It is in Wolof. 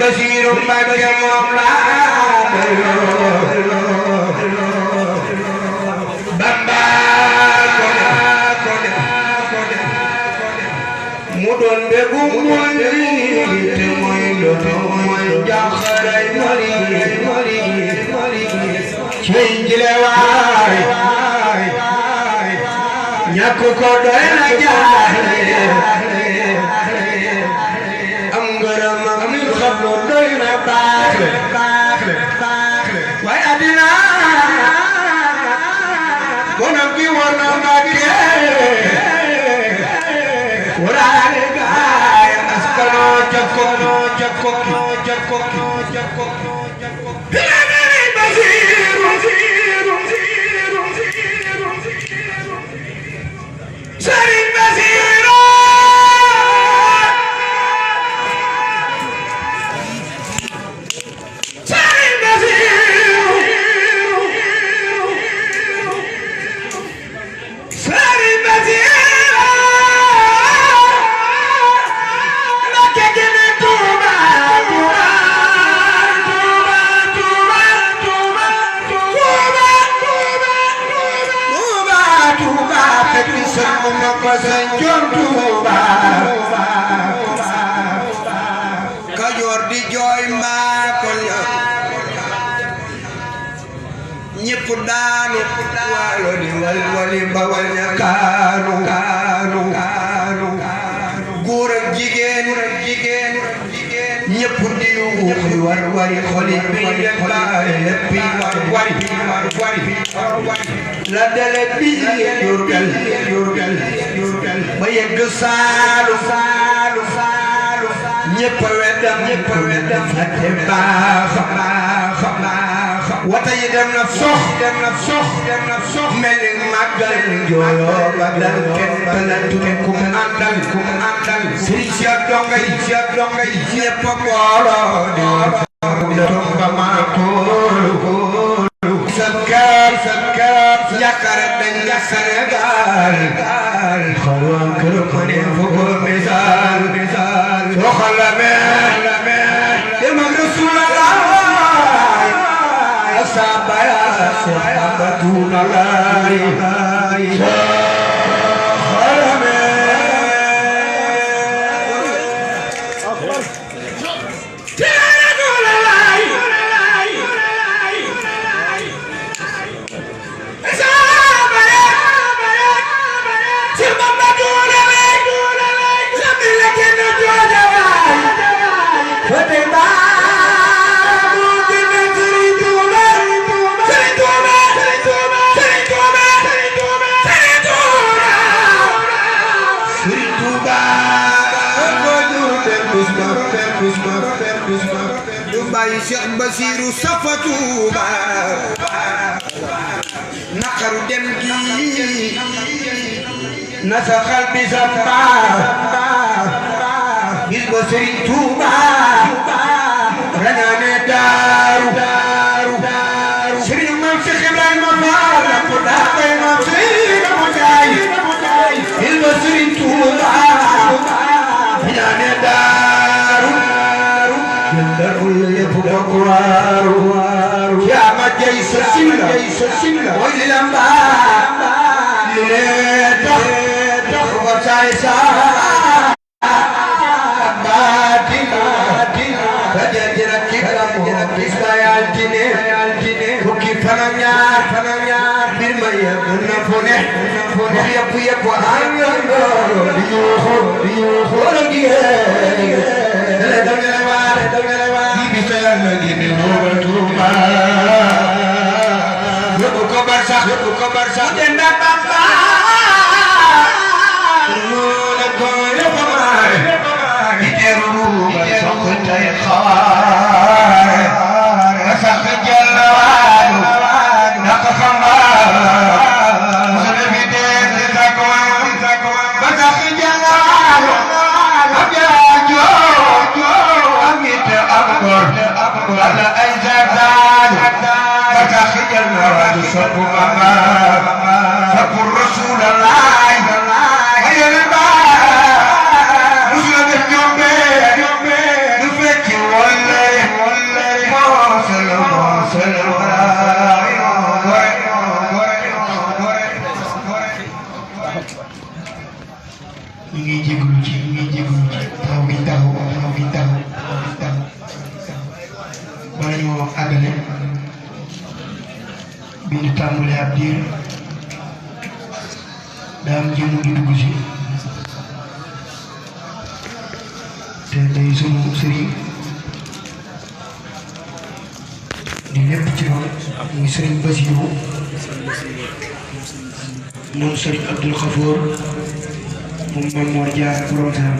Basiru Mbacke moom Bamba mu doon déggu mooy te mooy mooy jàngaray mari cey jile waay ñàkk ko doy na jaay am ngërëm am xam doy na baax waaye àddina bonam gi war na Mbàkke waraale gaay askano jakkoki Serigne Basiru Kajoor di jooy mbaakol ya ñépp daanu waalo di wali bawal ña kaanu góor ak jigéen ñépp di yuuxu wari xoli bi leppi wari la dale bi Jurbel ba yegg Saalu ñépp weddam fàtte baax wata yi dem na sox mel ni màggal jooyoo ba dal kenn talatu kum àndal sëriñ si ak donga yi ñépp booloo di tomba maa koolu sakar yaakaar dañ la Sénégal xaroon kër ma ne fogo misaal soxla meen dem ak Rasulallah sabaya sahabatuna lay soxla meen Cheikh Basiru Safatuba naqaru dem gi nasaxal bi samba bis ba Serigne Touba rañaane daaru Serigne Mame Cheikh Ibrahima Fall la ko daa koy Mame Cheikh Moutaay bis ba Serigne Touba rañaane daaru ya ma jey sa silla moy lamba le dox wa tay sa batina rajira kibram isbayal dine fukki fanam ñaar bir ma yebna fone yep ando di yuxu diye le dangale war Gini Tuba yóbbu ko barsax denda Bamba la ko yóbbu maay di teru ba soxtay xaar sax jallawaalu naka xamba musale fi deen di sakko ba sax jallawaalu abjaajo amit akbar ala ay zaadaan fataxijal na waaju soppu mama soppu diir daa am jëmm ju dugg si te day sunu sëriñ di lépp ci moom muy sëriñ Basiru moom sëriñ Abdul Xafoor moom Maam Mor Jaara borom Saam